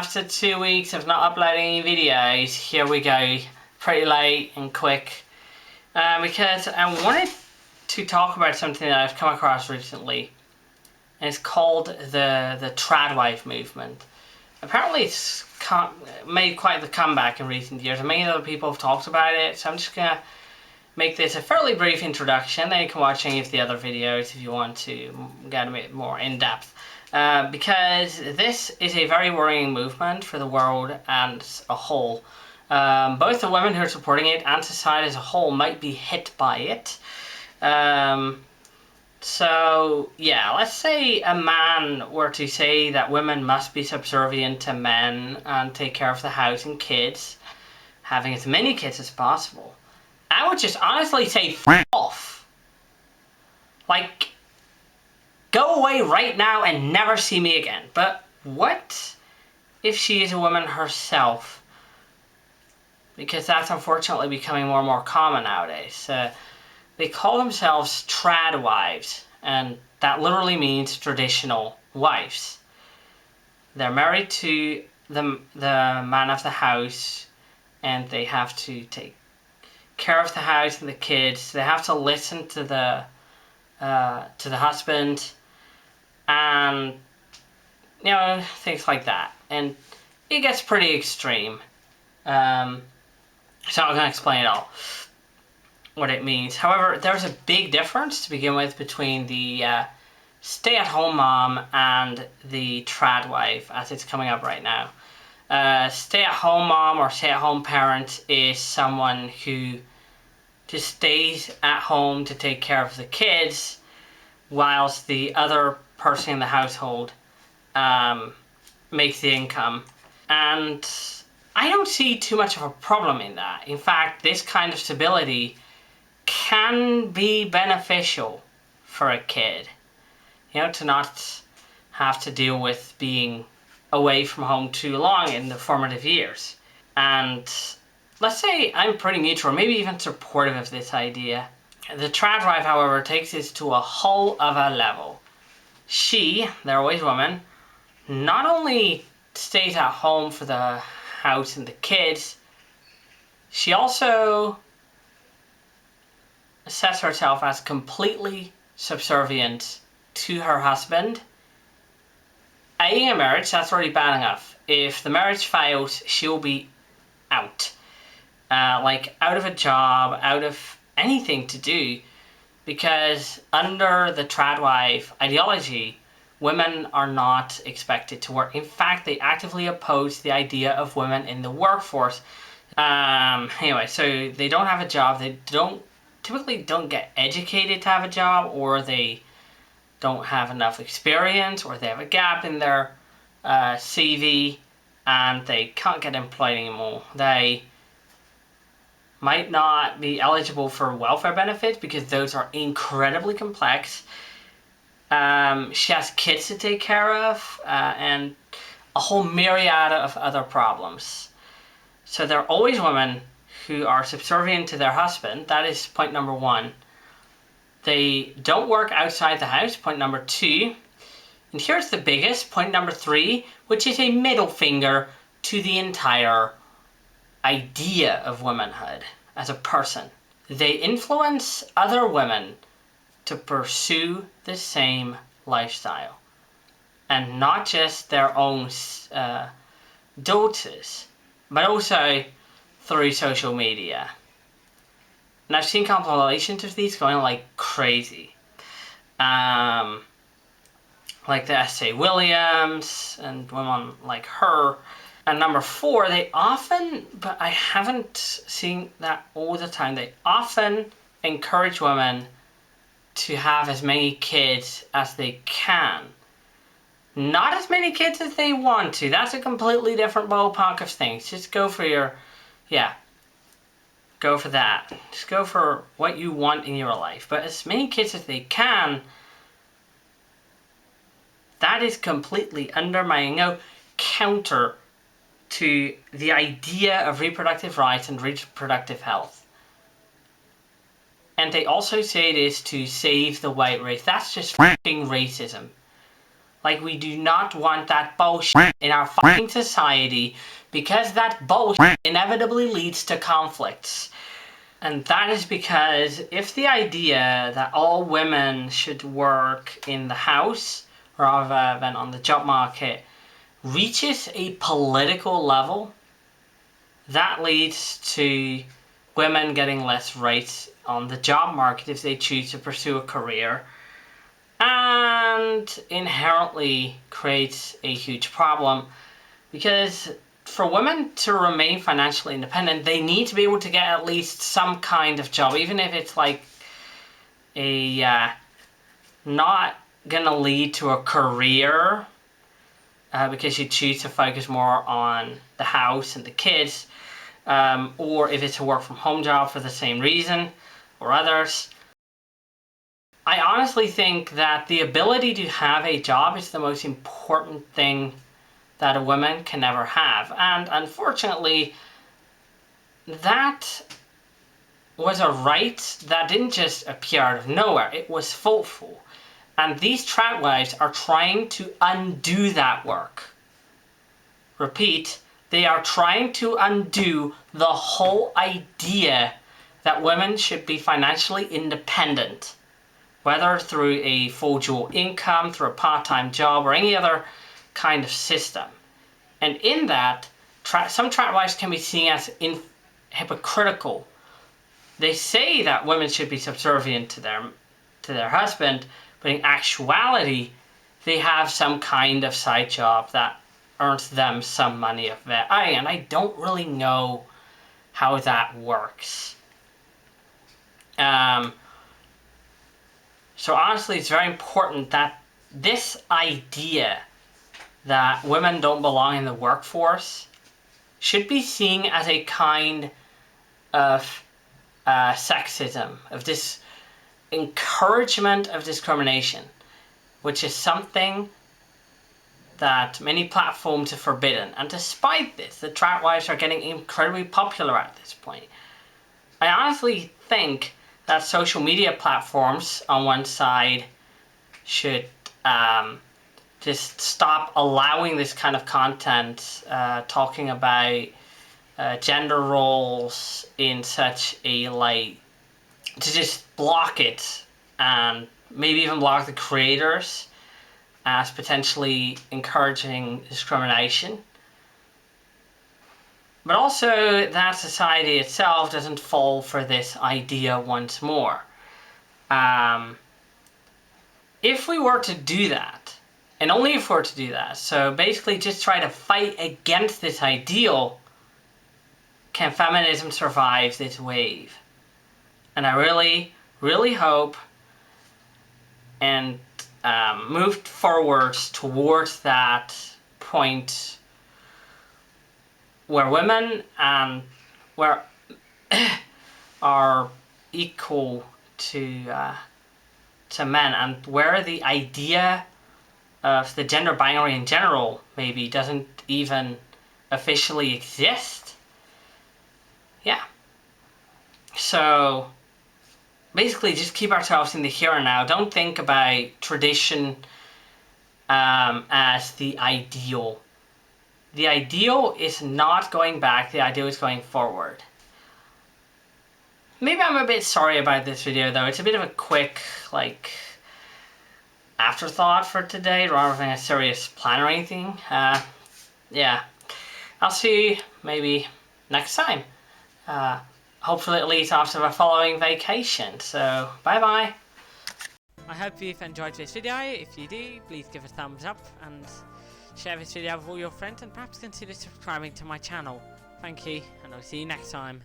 after 2 weeks of not uploading any videos, here we go, pretty late and quick, because I wanted to talk about something that I've come across recently, and it's called the Tradwives movement. Apparently it's made quite the comeback in recent years, and many other people have talked about it, so I'm just going to make this a fairly brief introduction. Then you can watch any of the other videos if you want to get a bit more in-depth. Because this is a very worrying movement for the world as a whole. Both the women who are supporting it and society as a whole might be hit by it. So yeah, let's say a man were to say that women must be subservient to men and take care of the house and kids, having as many kids as possible. I would just honestly say f off. Like, go away right now and never see me again. But what if she is a woman herself? Because that's unfortunately becoming more and more common nowadays. They call themselves Tradwives, and that literally means traditional wives. They're married to the man of the house, and they have to take care of the house and the kids. They have to listen to the husband, and things like that. And it gets pretty extreme. So I'm not going to explain it all, what it means. However, there's a big difference to begin with between the stay-at-home mom and the tradwife, as it's coming up right now. Stay-at-home mom or stay-at-home parent is someone who just stays at home to take care of the kids, whilst the other person in the household makes the income. And I don't see too much of a problem in that. In fact, this kind of stability can be beneficial for a kid. To not have to deal with being away from home too long in the formative years. And let's say I'm pretty neutral, maybe even supportive of this idea. The tradwife, however, takes this to a whole other level. She, they're always women, not only stays at home for the house and the kids, she also sets herself as completely subservient to her husband. In a marriage, that's already bad enough. If the marriage fails, she'll be out. Out of a job, out of anything to do, because under the tradwife ideology, women are not expected to work. In fact, they actively oppose the idea of women in the workforce. Anyway, so they don't have a job, they typically don't get educated to have a job, or they don't have enough experience, or they have a gap in their CV and they can't get employed anymore. They might not be eligible for welfare benefits because those are incredibly complex. She has kids to take care of, and a whole myriad of other problems. So there are always women who are subservient to their husband. That is point number one. They don't work outside the house, point number two. And here's the biggest, point number three, which is a middle finger to the entire idea of womanhood as a person. They influence other women to pursue the same lifestyle, and not just their own daughters, but also through social media. And I've seen compilations of these going like crazy. Like the S.A. Williams and women like her. And number four, they often, but I haven't seen that all the time, they often encourage women to have as many kids as they can. Not as many kids as they want to. That's a completely different ballpark of things. Just go for go for that. Just go for what you want in your life. But as many kids as they can, that is completely undermining, counter to the idea of reproductive rights and reproductive health. And they also say it is to save the white race. That's just fucking racism. Like, we do not want that bullshit in our fucking society, because that bullshit inevitably leads to conflicts. And that is because if the idea that all women should work in the house rather than on the job market reaches a political level, that leads to women getting less rights on the job market if they choose to pursue a career, and inherently creates a huge problem, because for women to remain financially independent, they need to be able to get at least some kind of job, even if it's like a not gonna lead to a career, because you choose to focus more on the house and the kids, or if it's a work from home job for the same reason, or others. I honestly think that the ability to have a job is the most important thing that a woman can ever have. And unfortunately, that was a right that didn't just appear out of nowhere. It was thoughtful. And these Tradwives are trying to undo that work. Repeat, they are trying to undo the whole idea that women should be financially independent, whether through a full dual income, through a part-time job, or any other kind of system. And in that, some Tradwives can be seen as hypocritical. They say that women should be subservient to their husband, but in actuality, they have some kind of side job that earns them some money of their own, and I don't really know how that works. So honestly, it's very important that this idea that women don't belong in the workforce should be seen as a kind of sexism, of this encouragement of discrimination, which is something that many platforms have forbidden. And despite this, the Tradwives are getting incredibly popular at this point. I honestly think that social media platforms on one side should just stop allowing this kind of content, talking about gender roles in such a light, to just block it, and maybe even block the creators as potentially encouraging discrimination. But also that society itself doesn't fall for this idea once more. If we were to do that, and only if we were to do that, so basically just try to fight against this ideal, can feminism survive this wave? And I really, really hope and moved forwards towards that point where women are equal to men, and where the idea of the gender binary in general maybe doesn't even officially exist. Yeah. So basically just keep ourselves in the here and now. Don't think about tradition as the ideal. The ideal is not going back, the ideal is going forward. Maybe I'm a bit sorry about this video though. It's a bit of a quick, afterthought for today rather than a serious plan or anything. Yeah. I'll see you maybe next time. Hopefully at least after the following vacation. So, bye bye. I hope you've enjoyed this video. If you do, please give a thumbs up and share this video with all your friends, and perhaps consider subscribing to my channel. Thank you, and I'll see you next time.